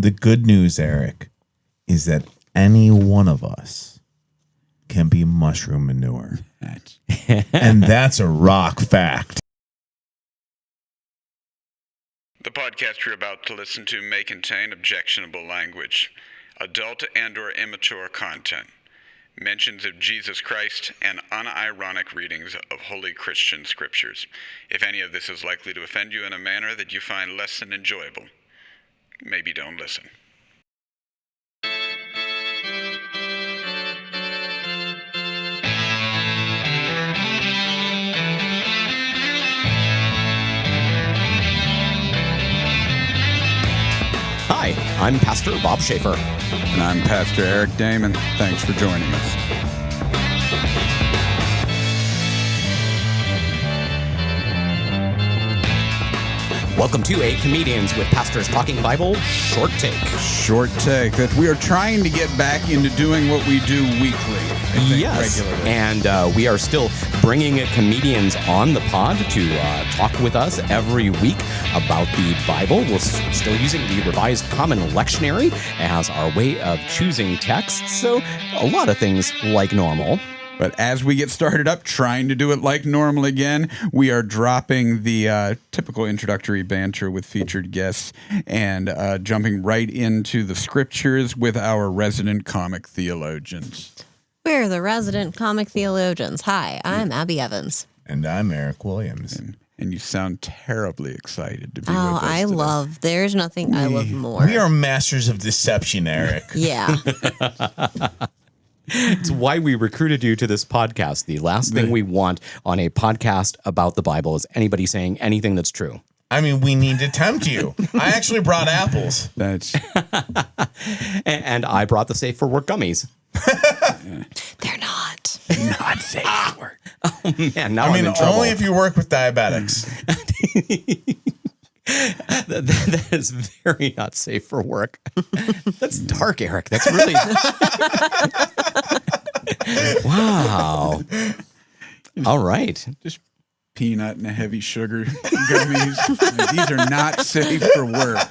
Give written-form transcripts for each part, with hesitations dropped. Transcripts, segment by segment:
The good news, Eric, is that any one of us can be mushroom manure. And that's a rock fact. The podcast you're about to listen to may contain objectionable language, adult and or immature content, mentions of Jesus Christ, and unironic readings of holy Christian scriptures. If any of this is likely to offend you in a manner that you find less than enjoyable, maybe don't listen. Hi, I'm Pastor Bob Schaefer. And I'm Pastor Erick Damon. Thanks for joining us. Welcome to A Comedians with Pastors Talking Bible Short Take. Short take. That we are trying to get back into doing what we do weekly. Yes, regularly. And we are still bringing comedians on the pod to talk with us every week about the Bible. We're still using the Revised Common Lectionary as our way of choosing texts, so a lot of things like normal. But as we get started up, trying to do it like normal again, we are dropping the typical introductory banter with featured guests and jumping right into the scriptures with our resident comic theologians. We're the resident comic theologians. Hi, I'm Abby Evans. And I'm Erick Williams. And you sound terribly excited to be with us today. There's nothing I love more. We are masters of deception, Eric. Yeah. It's why we recruited you to this podcast. The last thing we want on a podcast about the Bible is anybody saying anything that's true. I mean, we need to tempt you. I actually brought apples. That's And I brought the Safe for Work gummies. They're not. not safe for work. Oh, man, now I mean, I'm in trouble. only if you work with diabetics. That is very not safe for work. That's dark, Eric. That's really... Wow. All right. Just peanut and heavy sugar gummies. These are not safe for work.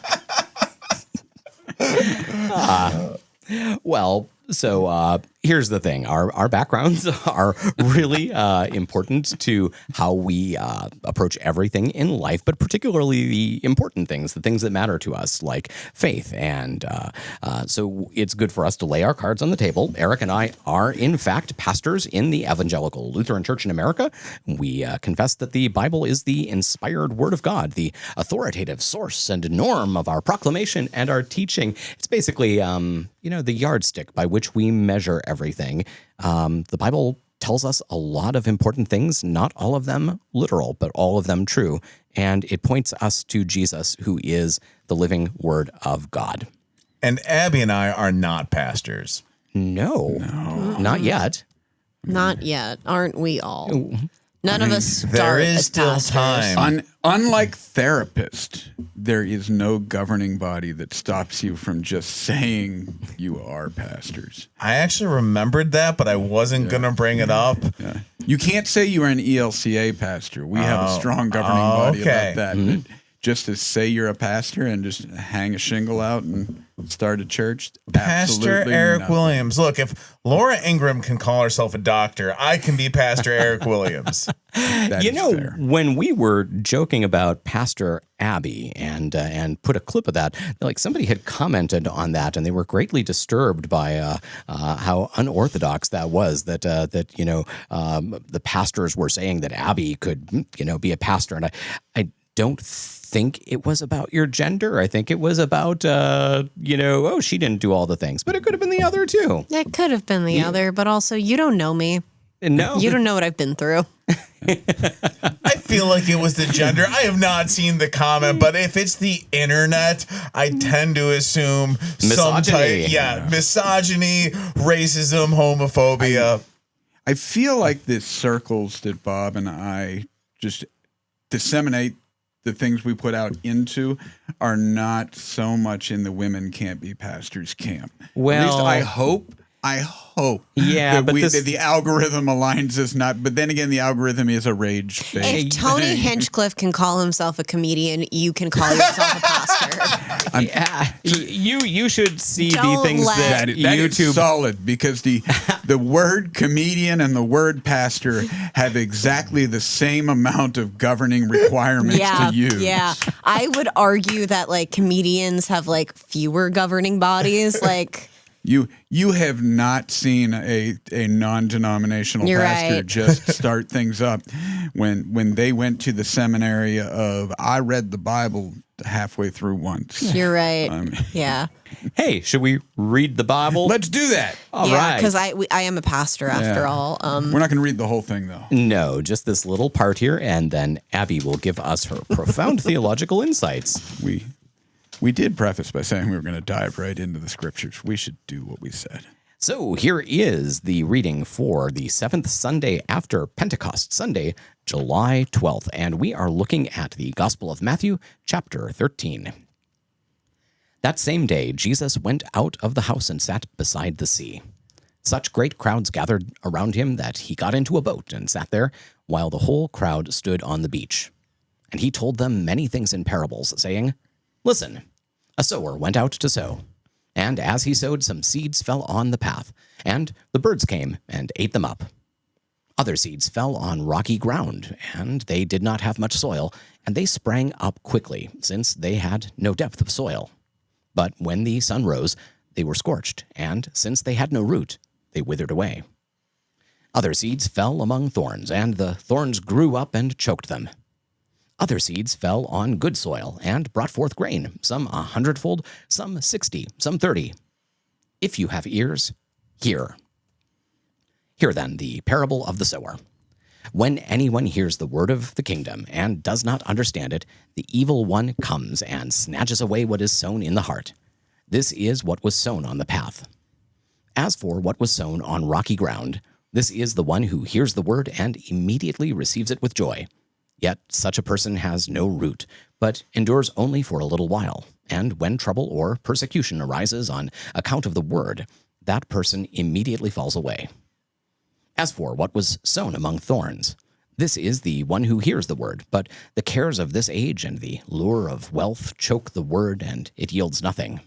Well, so here's the thing. Our backgrounds are really important to how we approach everything in life, but particularly the important things, the things that matter to us, like faith. And so it's good for us to lay our cards on the table. Eric and I are, in fact, pastors in the Evangelical Lutheran Church in America. We confess that the Bible is the inspired Word of God, the authoritative source and norm of our proclamation and our teaching. It's basically, the yardstick by which we measure everything. The Bible tells us a lot of important things, not all of them literal, but all of them true. And it points us to Jesus, who is the living Word of God. And Abby and I are not pastors. No, not yet. Not yet. Aren't we all? None of us start There is as still pastors. time. Unlike therapists, there is no governing body that stops you from just saying you are pastors. I actually remembered that, but I wasn't going to bring it up. Yeah. You can't say you are an ELCA pastor. We have a strong governing body okay. about that. Mm-hmm. But just to say you're a pastor and just hang a shingle out and start a church, Pastor absolutely Erick nothing. Williams. Look, if Laura Ingraham can call herself a doctor, I can be Pastor Erick Williams. That You is know, fair. when we were joking about Pastor Abby and put a clip of that, like somebody had commented on that, and they were greatly disturbed by how unorthodox that was. That the pastors were saying that Abby could be a pastor, and I don't think it was about your gender. I think it was about she didn't do all the things, but it could have been the other too. It could have been the other, but also you don't know me. No, You don't know what I've been through. I feel like it was the gender. I have not seen the comment, but if it's the internet, I tend to assume some Misogyny. type, misogyny, racism, homophobia. I feel like the circles that Bob and I just disseminate the things we put out into are not so much in the women can't be pastors camp. Well, at least I hope I hope Yeah, but that the algorithm aligns us not. But then again, the algorithm is a rage-based If Tony thing. Hinchcliffe can call himself a comedian, you can call yourself a pastor. Yeah, you should see the Don't things let- that That is YouTube. solid because the word comedian and the word pastor have exactly the same amount of governing requirements Yeah, to use. yeah. I would argue that like comedians have like fewer governing bodies. Like, You have not seen a non-denominational You're pastor right. just start things up. When they went to the seminary of, I read the Bible halfway through once. you're right. Yeah. Hey, should we read the Bible? Let's do that. All yeah, right. because I am a pastor after all. We're not going to read the whole thing, though. No, just this little part here, and then Abby will give us her profound theological insights. We did preface by saying we were going to dive right into the scriptures. We should do what we said. So here is the reading for the seventh Sunday after Pentecost Sunday, July 12th, and we are looking at the Gospel of Matthew, chapter 13. That same day, Jesus went out of the house and sat beside the sea. Such great crowds gathered around him that he got into a boat and sat there, while the whole crowd stood on the beach. And he told them many things in parables, saying, Listen, a sower went out to sow. And as he sowed, some seeds fell on the path, and the birds came and ate them up. Other seeds fell on rocky ground, and they did not have much soil, and they sprang up quickly, since they had no depth of soil. But when the sun rose, they were scorched, and since they had no root, they withered away. Other seeds fell among thorns, and the thorns grew up and choked them. Other seeds fell on good soil and brought forth grain, some 100-fold, some 60, some 30. If you have ears, hear. Hear then the parable of the sower. When anyone hears the word of the kingdom and does not understand it, the evil one comes and snatches away what is sown in the heart. This is what was sown on the path. As for what was sown on rocky ground, this is the one who hears the word and immediately receives it with joy. Yet such a person has no root, but endures only for a little while. And when trouble or persecution arises on account of the word, that person immediately falls away. As for what was sown among thorns, this is the one who hears the word, but the cares of this age and the lure of wealth choke the word, and it yields nothing.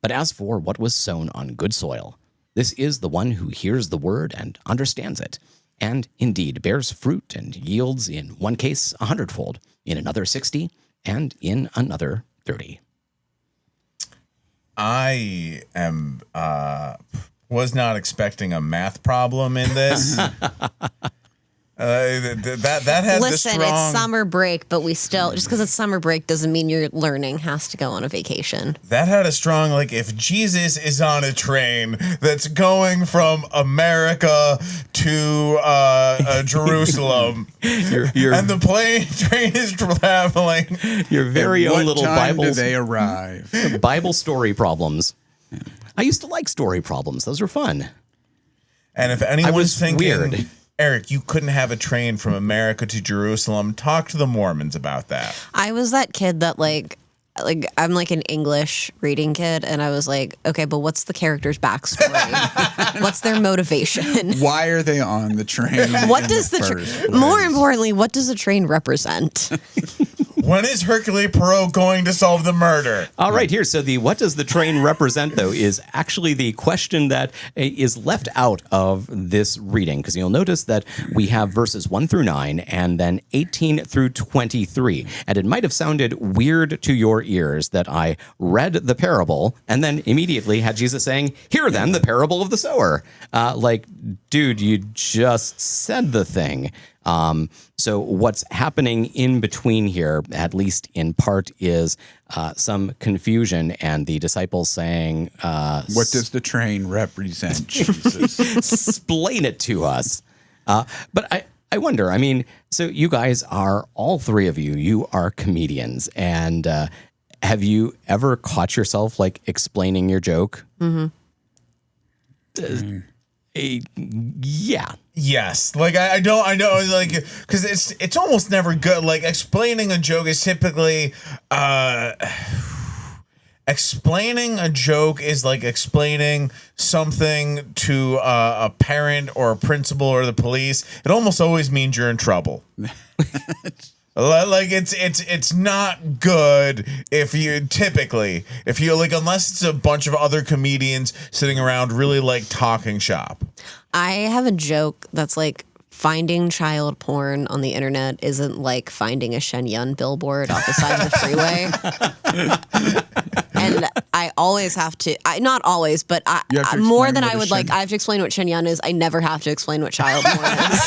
But as for what was sown on good soil, this is the one who hears the word and understands it, and indeed bears fruit and yields in one case 100-fold, in another 60, and in another 30. I was not expecting a math problem in this. That had Listen, the strong. it's summer break, but we still, just because it's summer break doesn't mean your learning has to go on a vacation. That had a strong, like, if Jesus is on a train that's going from America to Jerusalem, and the train is traveling. Your very own little What time do Bible, they arrive? Bible story problems. I used to like story problems. Those were fun. And if anyone's was thinking, weird. Eric, you couldn't have a train from America to Jerusalem, talk to the Mormons about that. I was that kid that like I'm like an English reading kid, and I was like, okay, but what's the character's backstory? What's their motivation? Why are they on the train? What in does the first place? more importantly, what does the train represent? When is Hercule Poirot going to solve the murder? All right, here. So the what does the train represent, though, is actually the question that is left out of this reading, because you'll notice that we have verses 1 through 9 and then 18 through 23. And it might have sounded weird to your ears that I read the parable and then immediately had Jesus saying, "Hear then the parable of the sower." Like, dude, you just said the thing. So what's happening in between here, at least in part, is some confusion and the disciples saying, What does the train represent, Jesus? explain it to us. But I wonder, I mean, so you guys are, all three of you are comedians, and have you ever caught yourself like explaining your joke? Mm-hmm. Yeah. Yes, like I know, like, because it's almost never good. Like, explaining a joke is typically, and explaining a joke is like explaining something to a parent or a principal or the police. It almost always means you're in trouble. Like it's not good if you like, unless it's a bunch of other comedians sitting around really like talking shop. I have a joke that's like, finding child porn on the internet isn't like finding a Shen Yun billboard off the side of the freeway. And I always have to, not always, but more than I would like, I have to explain what Shen Yun is. I never have to explain what child porn is.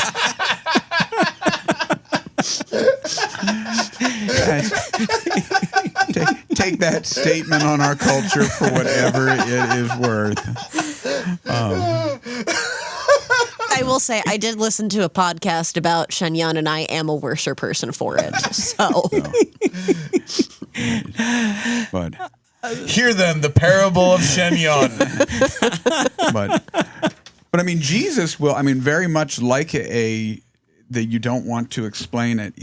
Take that statement on our culture for whatever it is worth. I will say I did listen to a podcast about Shen Yun, and I am a worser person for it. So, but hear then the parable of Shen Yun. but I mean, Jesus will. I mean, very much like that you don't want to explain it.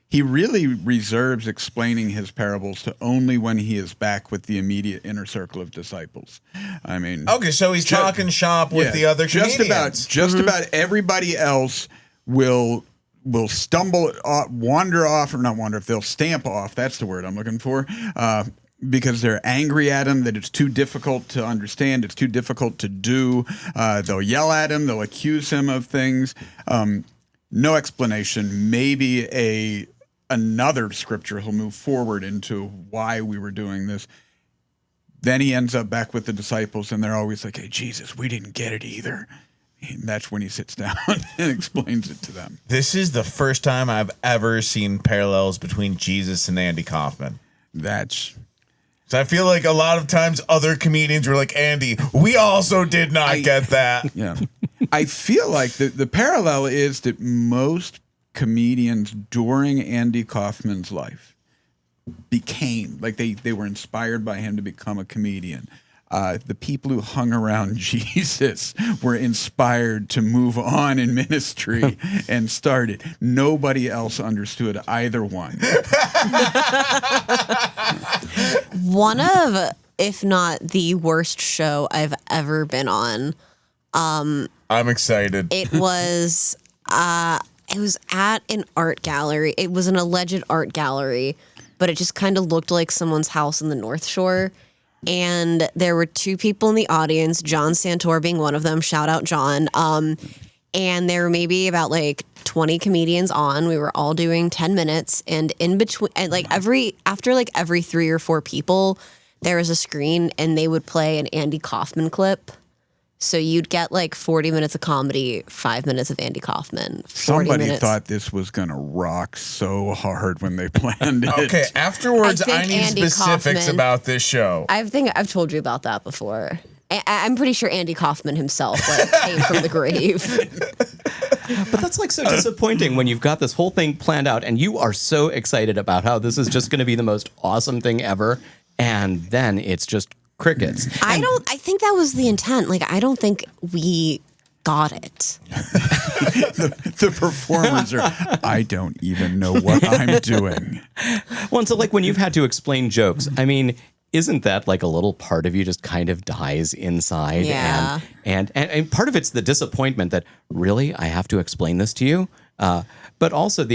He really reserves explaining his parables to only when he is back with the immediate inner circle of disciples. I mean, okay, so he's talking shop with the other comedians. Just about everybody else will stumble, wander off, or not wander. If they'll stamp off, that's the word I'm looking for. Because they're angry at him, that it's too difficult to understand, it's too difficult to do. They'll yell at him, they'll accuse him of things. No explanation. Maybe another scripture he'll move forward into why we were doing this. Then he ends up back with the disciples, and they're always like, "Hey, Jesus, we didn't get it either." And that's when he sits down and explains it to them. This is the first time I've ever seen parallels between Jesus and Andy Kaufman. So I feel like a lot of times other comedians were like, Andy, we also did not get that. Yeah. I feel like the parallel is that most comedians during Andy Kaufman's life became, like they were inspired by him to become a comedian. The people who hung around Jesus were inspired to move on in ministry and started. Nobody else understood either one. One of, if not the worst show I've ever been on. I'm excited. It was at an art gallery. It was an alleged art gallery, but it just kind of looked like someone's house in the North Shore. And there were two people in the audience, John Santor being one of them. Shout out, John. And there were maybe about like 20 comedians on. We were all doing 10 minutes. And in between, and like after every 3 or 4 people, there was a screen and they would play an Andy Kaufman clip. So you'd get like 40 minutes of comedy, 5 minutes of Andy Kaufman. Somebody thought this was going to rock so hard when they planned it. Okay, afterwards, I need Andy specifics Kaufman, about this show. I think I've told you about that before. I'm pretty sure Andy Kaufman himself came from the grave. But that's like so disappointing when you've got this whole thing planned out and you are so excited about how this is just going to be the most awesome thing ever. And then it's just crickets. I think that was the intent. Like, I don't think we got it. The performers are, I don't even know what I'm doing. Well, and so like when you've had to explain jokes, I mean, isn't that like a little part of you just kind of dies inside? Yeah. And part of it's the disappointment that, really, I have to explain this to you? But also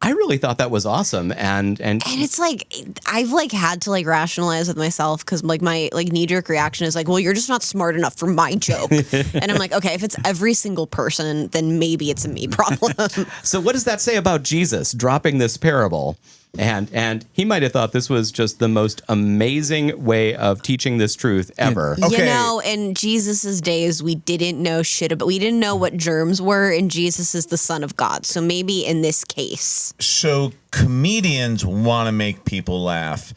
I really thought that was awesome. And it's like, I've like had to like rationalize with myself because like my like knee-jerk reaction is like, well, you're just not smart enough for my joke. And I'm like, okay, if it's every single person, then maybe it's a me problem. So what does that say about Jesus dropping this parable? And he might have thought this was just the most amazing way of teaching this truth ever. Okay. You know, in Jesus's days, we didn't know shit about, we didn't know what germs were, and Jesus is the Son of God. So maybe in this case. So comedians want to make people laugh.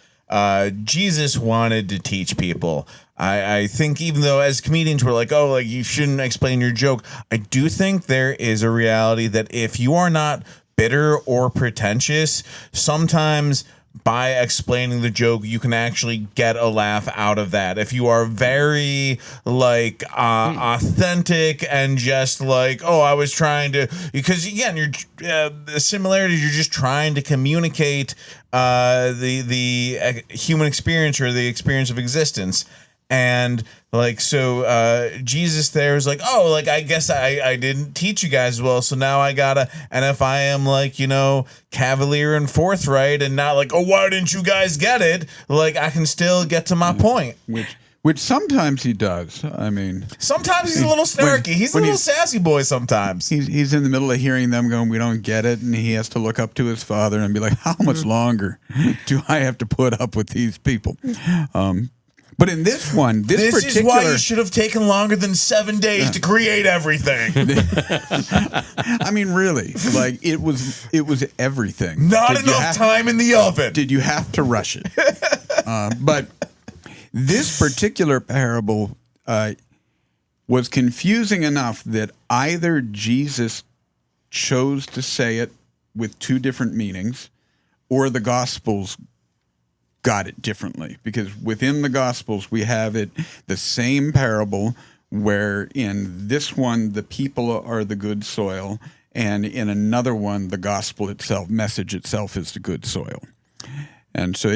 Jesus wanted to teach people. I think even though as comedians we're like, oh, like you shouldn't explain your joke, I do think there is a reality that if you are not bitter or pretentious, sometimes by explaining the joke, you can actually get a laugh out of that. If you are very like authentic and just like, oh, I was trying to, because again, you're the similarities. You're just trying to communicate the human experience or the experience of existence. And like, so Jesus there is like, oh, like, I guess I didn't teach you guys well, so now I gotta, and if I am like, you know, cavalier and forthright and not like, oh, why didn't you guys get it? Like, I can still get to my point. Which sometimes he does. I mean, sometimes he's a little snarky. He's a little sassy boy sometimes. He's in the middle of hearing them going, we don't get it. And he has to look up to his father and be like, how much longer do I have to put up with these people? But in this one, this is why you should have taken longer than 7 days to create everything. I mean, really, like it was everything. Not enough time in the oven. Did you have to rush it? But this particular parable was confusing enough that either Jesus chose to say it with two different meanings, or the Gospels got it differently, because within the Gospels we have it the same parable, where in this one the people are the good soil, and in another one the gospel itself, message itself, is the good soil. And so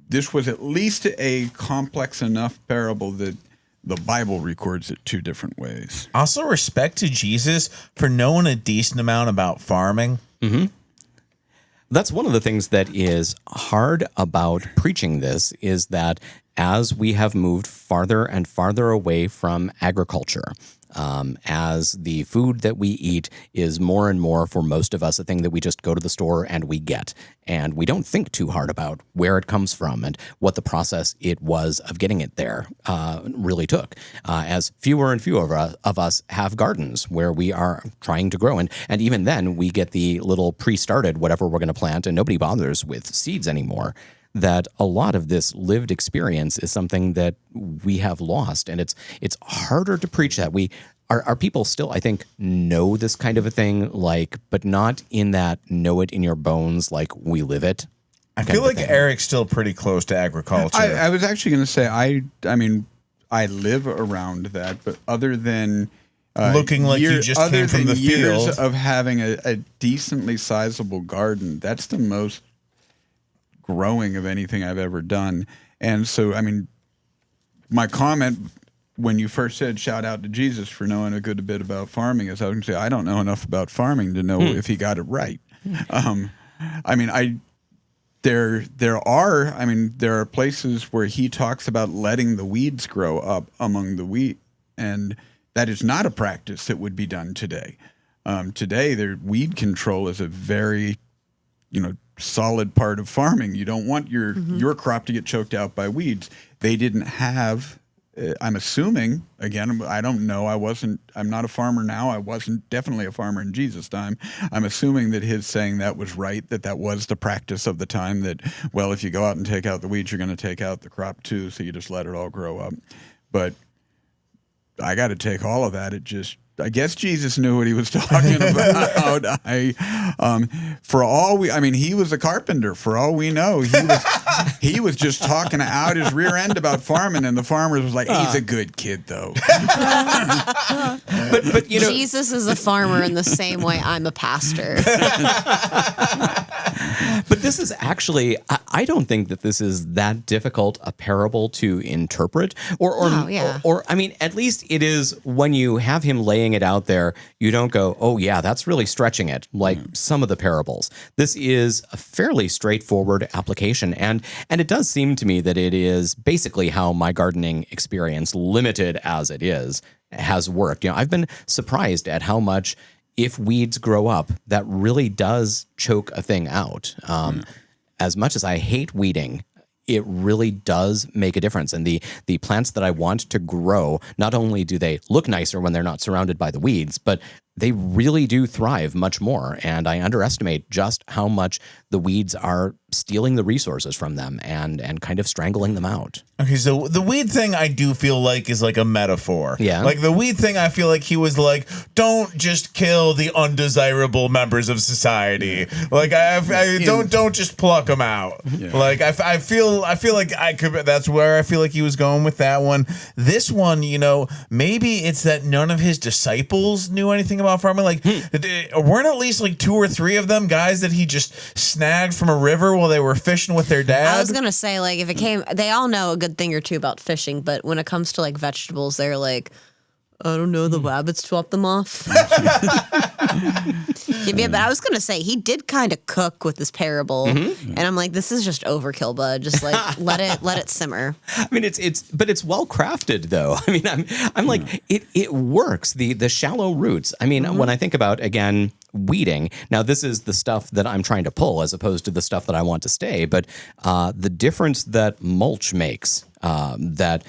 this was at least a complex enough parable that the Bible records it two different ways. Also, respect to Jesus for knowing a decent amount about farming. Mm-hmm. That's one of the things that is hard about preaching this, is that as we have moved farther and farther away from agriculture, as the food that we eat is more and more, for most of us, a thing that we just go to the store and we get. And we don't think too hard about where it comes from and what the process it was of getting it there really took. As fewer and fewer of us have gardens where we are trying to grow. And even then, we get the little pre-started whatever we're going to plant, and nobody bothers with seeds anymore. That a lot of this lived experience is something that we have lost, and it's harder to preach that. Our people still, I think, know this kind of a thing, like, but not in that know it in your bones, like we live it. I feel like Erick's still pretty close to agriculture. I was actually going to say, I mean, I live around that, but other than looking like you just came from the years field of having a decently sizable garden, that's the most growing of anything I've ever done. And so, I mean, my comment when you first said shout out to Jesus for knowing a good bit about farming is I was going to say, I don't know enough about farming to know if he got it right. I mean, there are places where he talks about letting the weeds grow up among the wheat, and that is not a practice that would be done today. Today, weed control is a very, solid part of farming. You don't want your crop to get choked out by weeds. They didn't have, I'm assuming, again, I don't know. I'm not a farmer now. I wasn't definitely a farmer in Jesus' time. I'm assuming that his saying that was right, that was the practice of the time, that, well, if you go out and take out the weeds, you're going to take out the crop too. So you just let it all grow up. But I got to take all of that. I guess Jesus knew what he was talking about. He was a carpenter. For all we know, he was just talking out his rear end about farming, and the farmer was like, "He's a good kid, though." but Jesus is a farmer in the same way I'm a pastor. But this is actually, I don't think that this is that difficult a parable to interpret, or I mean, at least it is when you have him laying it out there, you don't go, oh yeah, that's really stretching it, like some of the parables. This is a fairly straightforward application, and it does seem to me that it is basically how my gardening experience, limited as it is, has worked. I've been surprised at how much, if weeds grow up, that really does choke a thing out. As much as I hate weeding, it really does make a difference. And the plants that I want to grow, not only do they look nicer when they're not surrounded by the weeds, but they really do thrive much more. And I underestimate just how much the weeds are stealing the resources from them and kind of strangling them out. Okay, so the weed thing I do feel like is like a metaphor. Yeah. Like the weed thing, I feel like he was like, don't just kill the undesirable members of society. Like I don't just pluck them out. Yeah. Like I feel like I could. That's where I feel like he was going with that one. This one, you know, maybe it's that none of his disciples knew anything about farming. Like weren't at least like 2 or 3 of them guys that he just snagged from a river while they were fishing with their dad? I was gonna say, like, if it came, they all know a good thing or two about fishing, but when it comes to like vegetables, they're like, I don't know, the rabbits dropped them off. Yeah, but I was gonna say he did kind of cook with this parable, and I'm like, this is just overkill, bud. Just like let it simmer. I mean, it's well crafted though. I mean, I'm like, it works. The shallow roots. I mean, when I think about, again, weeding. Now, this is the stuff that I'm trying to pull as opposed to the stuff that I want to stay. But the difference that mulch makes, that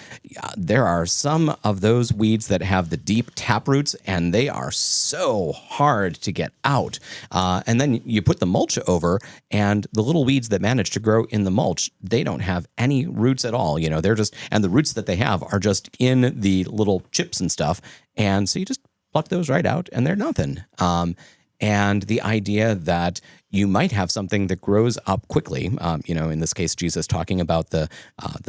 there are some of those weeds that have the deep tap roots, and they are so hard to get out. And then you put the mulch over, and the little weeds that manage to grow in the mulch, they don't have any roots at all. You know, they're just, and the roots that they have are just in the little chips and stuff. And so you just pluck those right out, and they're nothing. And the idea that you might have something that grows up quickly, you know, in this case, Jesus talking about the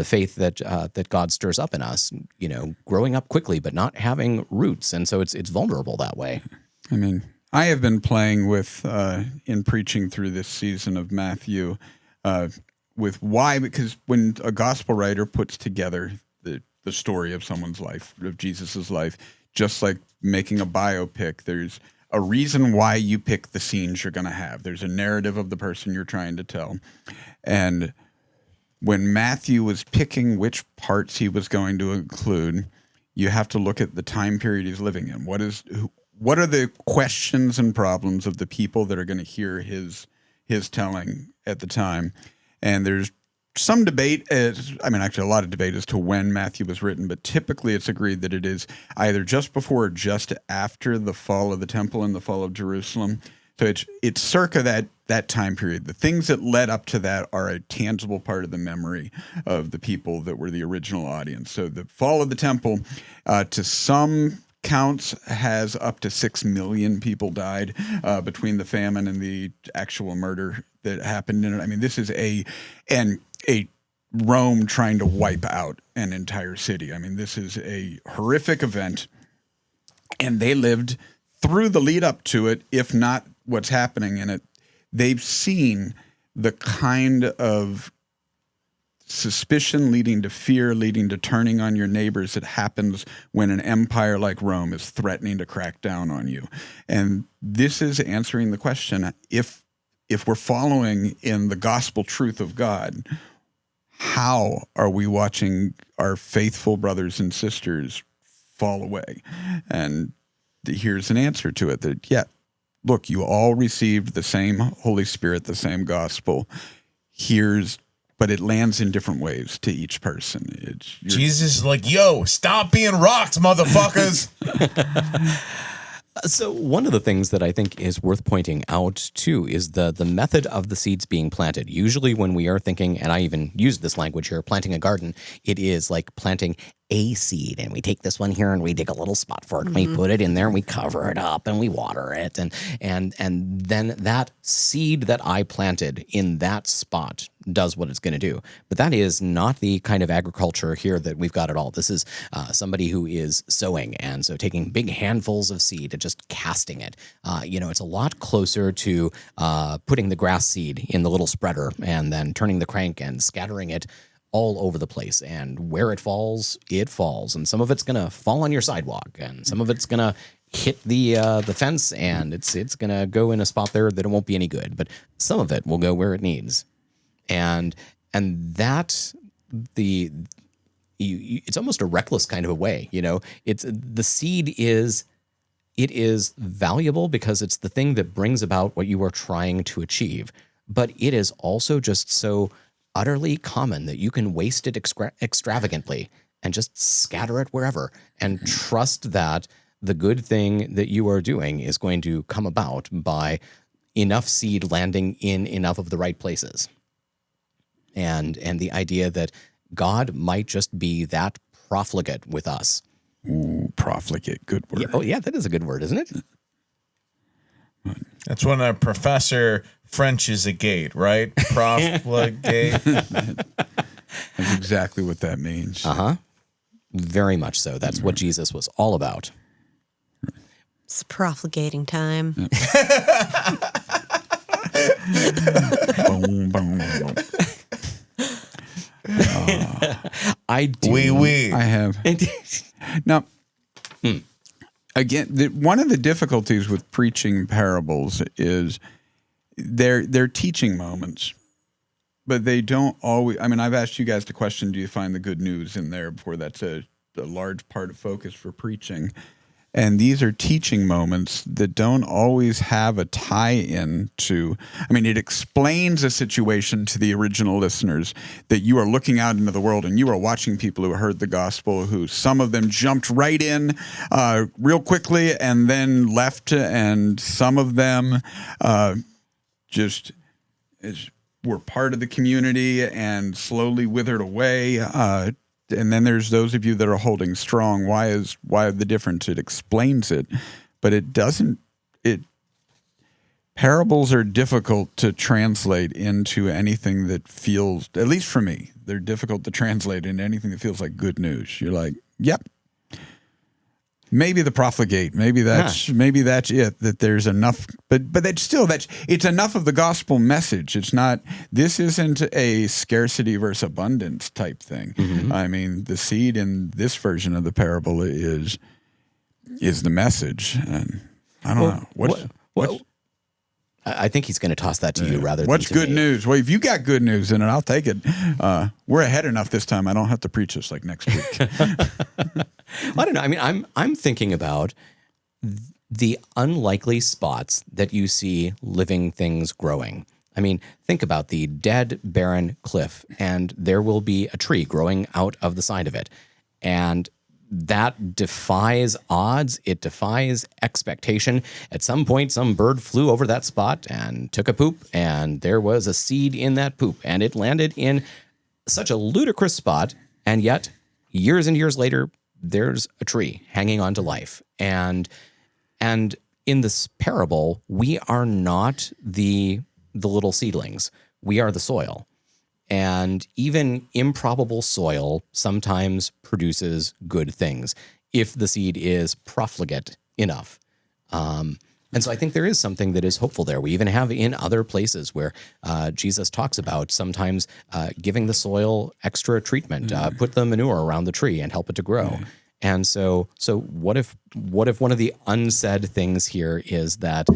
faith that God stirs up in us, you know, growing up quickly but not having roots, and so it's vulnerable that way. I mean, I have been playing with in preaching through this season of Matthew with why, because when a gospel writer puts together the story of someone's life, of Jesus's life, just like making a biopic, there's a reason why you pick the scenes you're going to have. There's a narrative of the person you're trying to tell. And when Matthew was picking which parts he was going to include, you have to look at the time period he's living in. What are the questions and problems of the people that are going to hear his telling at the time? And there's some debate, actually a lot of debate as to when Matthew was written, but typically it's agreed that it is either just before or just after the fall of the temple and the fall of Jerusalem. So it's circa that time period. The things that led up to that are a tangible part of the memory of the people that were the original audience. So the fall of the temple, to some counts, has up to 6 million people died between the famine and the actual murder that happened in it. I mean, this is a Rome trying to wipe out an entire city. I mean, this is a horrific event, and they lived through the lead up to it, if not what's happening in it. They've seen the kind of suspicion leading to fear, leading to turning on your neighbors that happens when an empire like Rome is threatening to crack down on you. And this is answering the question, if we're following in the gospel truth of God, how are we watching our faithful brothers and sisters fall away? And here's an answer to it, that, yeah, look, you all received the same Holy Spirit, the same gospel. But it lands in different ways to each person. Jesus is like, yo, stop being rocks, motherfuckers. So one of the things that I think is worth pointing out, too, is the method of the seeds being planted. Usually when we are thinking, and I even used this language here, planting a garden, it is like planting a seed, and we take this one here and we dig a little spot for it, and we put it in there and we cover it up and we water it, and then that seed that I planted in that spot does what it's going to do. But that is not the kind of agriculture here that we've got at all. This is somebody who is sowing, and so taking big handfuls of seed and just casting it. It's a lot closer to putting the grass seed in the little spreader and then turning the crank and scattering it all over the place, and where it falls, and some of it's gonna fall on your sidewalk, and some of it's gonna hit the fence, and it's gonna go in a spot there that it won't be any good, but some of it will go where it needs, and that it's almost a reckless kind of a way, you know. It's the seed is valuable because it's the thing that brings about what you are trying to achieve, but it is also just so utterly common that you can waste it extravagantly and just scatter it wherever and trust that the good thing that you are doing is going to come about by enough seed landing in enough of the right places. And the idea that God might just be that profligate with us. Ooh, profligate, good word. Yeah, oh yeah, that is a good word, isn't it? That's when a professor Frenches a gate, right? Profligate. That's exactly what that means. Very much so. That's what Jesus was all about. It's profligating time. Boom, boom, boom. I do. I have. Now, again, one of the difficulties with preaching parables is they're teaching moments, but they don't always. I mean, I've asked you guys the question: do you find the good news in there? Before that's a large part of focus for preaching. And these are teaching moments that don't always have a tie-in to, I mean, it explains a situation to the original listeners that you are looking out into the world and you are watching people who heard the gospel, who some of them jumped right in real quickly and then left, and some of them just were part of the community and slowly withered away. And then there's those of you that are holding strong. Why the difference? It explains it, but it doesn't. Parables are difficult to translate into anything that feels, at least for me, they're difficult to translate into anything that feels like good news. You're like, yep. Maybe the profligate, maybe that's it, that there's enough, but it's enough of the gospel message. It's not, this isn't a scarcity versus abundance type thing. Mm-hmm. I mean, the seed in this version of the parable is the message. And I don't know. I think he's going to toss that to you rather than what's to good me. news? Well, if you got good news in it, I'll take it. We're ahead enough this time. I don't have to preach this like next week. I don't know. I mean, I'm thinking about the unlikely spots that you see living things growing. I mean, think about the dead, barren cliff, and there will be a tree growing out of the side of it. And that defies odds. It defies expectation. At some point, some bird flew over that spot and took a poop, and there was a seed in that poop, and it landed in such a ludicrous spot. And yet, years and years later, there's a tree hanging on to life. And in this parable, we are not the little seedlings. We are the soil. And even improbable soil sometimes produces good things if the seed is profligate enough. And so I think there is something that is hopeful there. We even have in other places where Jesus talks about sometimes giving the soil extra treatment, put the manure around the tree and help it to grow. And so what if one of the unsaid things here is that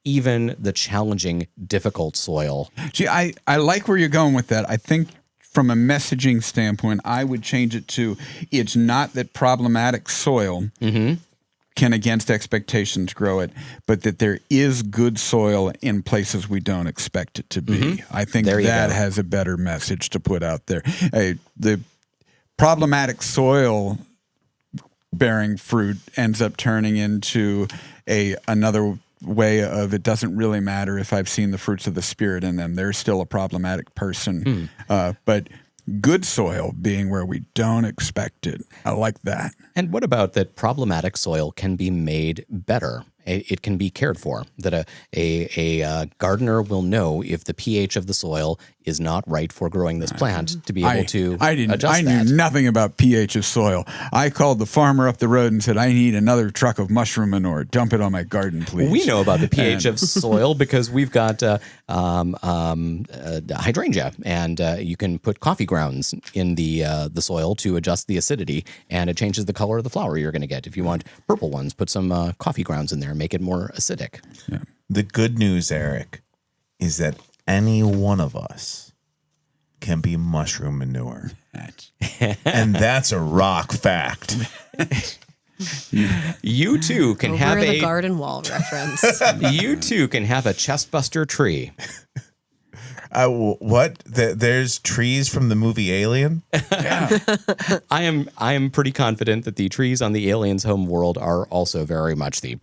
even the challenging, difficult soil. Gee, I like where you're going with that. I think from a messaging standpoint, I would change it to, it's not that problematic soil can against expectations grow it, but that there is good soil in places we don't expect it to be. I think that has a better message to put out there. The problematic soil bearing fruit ends up turning into another way of, it doesn't really matter if I've seen the fruits of the Spirit in them. They're still a problematic person. But good soil being where we don't expect it. I like that. And what about that problematic soil can be made better? It can be cared for, that a gardener will know if the pH of the soil is not right for growing this plant to be able to adjust that. I knew nothing about pH of soil. I called the farmer up the road and said, I need another truck of mushroom manure. Dump it on my garden, please. We know about the pH of soil because we've got hydrangea, and you can put coffee grounds in the soil to adjust the acidity, and it changes the color of the flower you're going to get. If you want purple ones, put some coffee grounds in there and make it more acidic. Yeah. The good news, Eric, is that any one of us can be mushroom manure. And that's a rock fact. You too can have the garden wall reference. You too can have a chestbuster tree. What? There's trees from the movie Alien? Yeah. I am pretty confident that the trees on the aliens' home world are also very much the.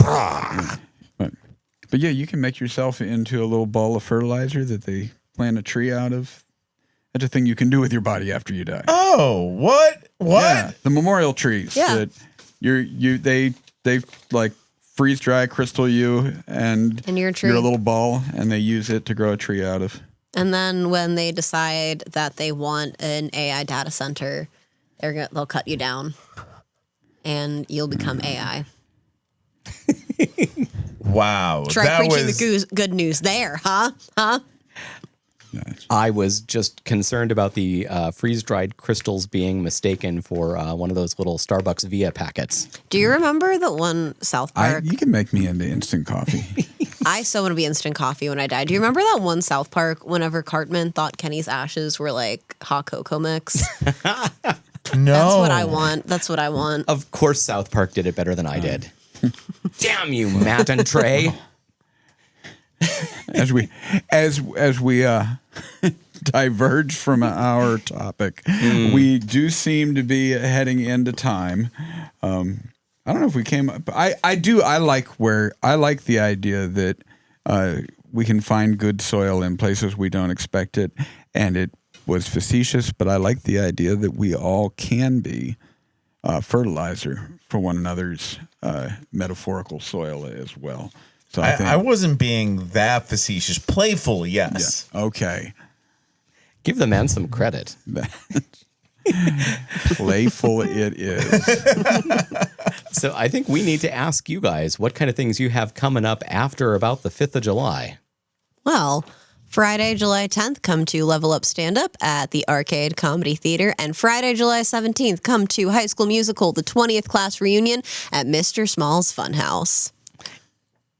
But yeah, you can make yourself into a little ball of fertilizer that they plant a tree out of. That's a thing you can do with your body after you die. Oh, what? Yeah, the memorial trees. Yeah. That they like freeze dry crystal you and you're a tree. You're a little ball, and they use it to grow a tree out of. And then when they decide that they want an AI data center, they'll cut you down, and you'll become AI. Wow. Try preaching the good news there, huh? Nice. I was just concerned about the freeze-dried crystals being mistaken for one of those little Starbucks Via packets. Do you remember the one South Park? You can make me into instant coffee. I so want to be instant coffee when I die. Do you remember that one South Park whenever Cartman thought Kenny's ashes were like hot cocoa mix? No. That's what I want. Of course South Park did it better than I did. Damn you, Matt and Trey. As we diverge from our topic, we do seem to be heading into time. I don't know if we came up. I like the idea that we can find good soil in places we don't expect it, and it was facetious, but I like the idea that we all can be fertilizer for one another's metaphorical soil as well. So I wasn't being that facetious. Playful, yes. Yeah, okay. Give the man some credit. Playful it is. So I think we need to ask you guys what kind of things you have coming up after about the 5th of July. Well, Friday, July 10th, come to Level Up Stand Up at the Arcade Comedy Theater. And Friday, July 17th, come to High School Musical, the 20th class reunion at Mr. Small's Funhouse.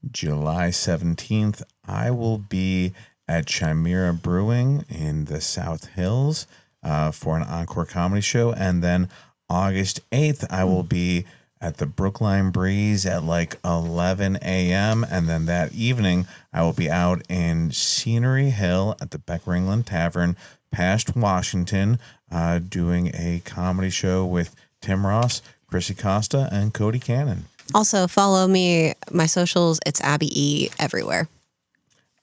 July 17th, I will be at Chimera Brewing in the South Hills for an encore comedy show. And then August 8th, I will be at the Brookline Breeze at like 11 a.m. And then that evening, I will be out in Scenery Hill at the Beck-Ringland Tavern, past Washington, doing a comedy show with Tim Ross, Chrissy Costa, and Cody Cannon. Also, follow me, my socials. It's Abby E everywhere.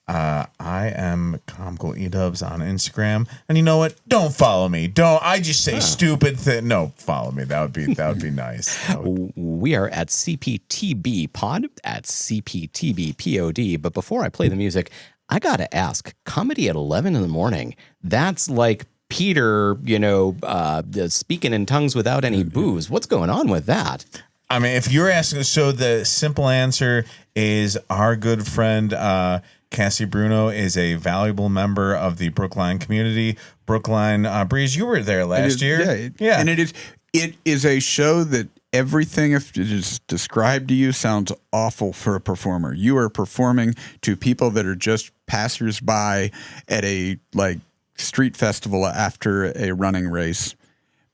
I am Comical E-Dubs on Instagram. And you know what? Don't follow me. I just say stupid thing. No, follow me. That would be nice. We are at CPTB Pod, at CPTB POD. But before I play the music, I got to ask, comedy at 11 in the morning, that's like Peter, speaking in tongues without any booze. What's going on with that? I mean, if you're asking, so the simple answer is our good friend Cassie Bruno is a valuable member of the Brookline community. Brookline Breeze, you were there last year. Yeah. And it is a show that everything, if it is described to you, sounds awful for a performer. You are performing to people that are just passersby at a street festival after a running race.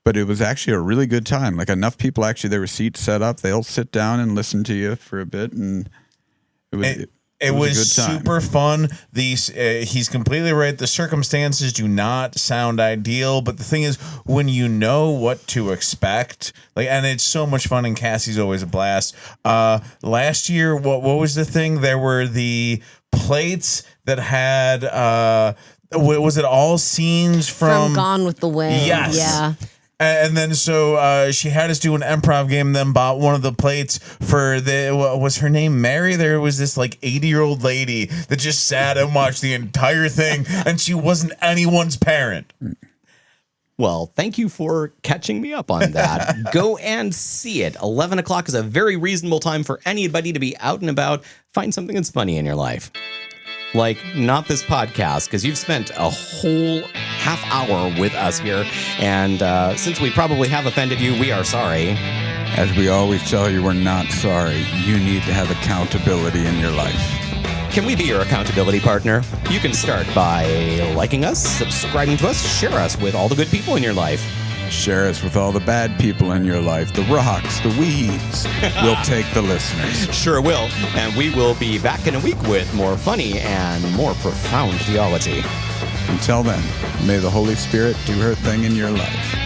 But it was actually a really good time. Like enough people, actually, there were seats set up. They'll sit down and listen to you for a bit, and it was super fun. He's completely right. The circumstances do not sound ideal, but the thing is, when you know what to expect, and it's so much fun. And Cassie's always a blast. Last year, what was the thing? There were the plates that had. Was it all scenes from Gone with the Wind? Yes. Yeah. And then so she had us do an improv game, then bought one of the plates for was her name Mary? There was this 80-year-old lady that just sat and watched the entire thing, and she wasn't anyone's parent. Well, thank you for catching me up on that. Go and see it. 11 o'clock is a very reasonable time for anybody to be out and about. Find something that's funny in your life. Like, not this podcast, because you've spent a whole half hour with us here. And since we probably have offended you, we are sorry. As we always tell you, we're not sorry. You need to have accountability in your life. Can we be your accountability partner? You can start by liking us, subscribing to us, share us with all the good people in your life. Share us with all the bad people in your life, the rocks, the weeds. We'll take the listeners. Sure will. And we will be back in a week with more funny and more profound theology. Until then, may the Holy Spirit do her thing in your life.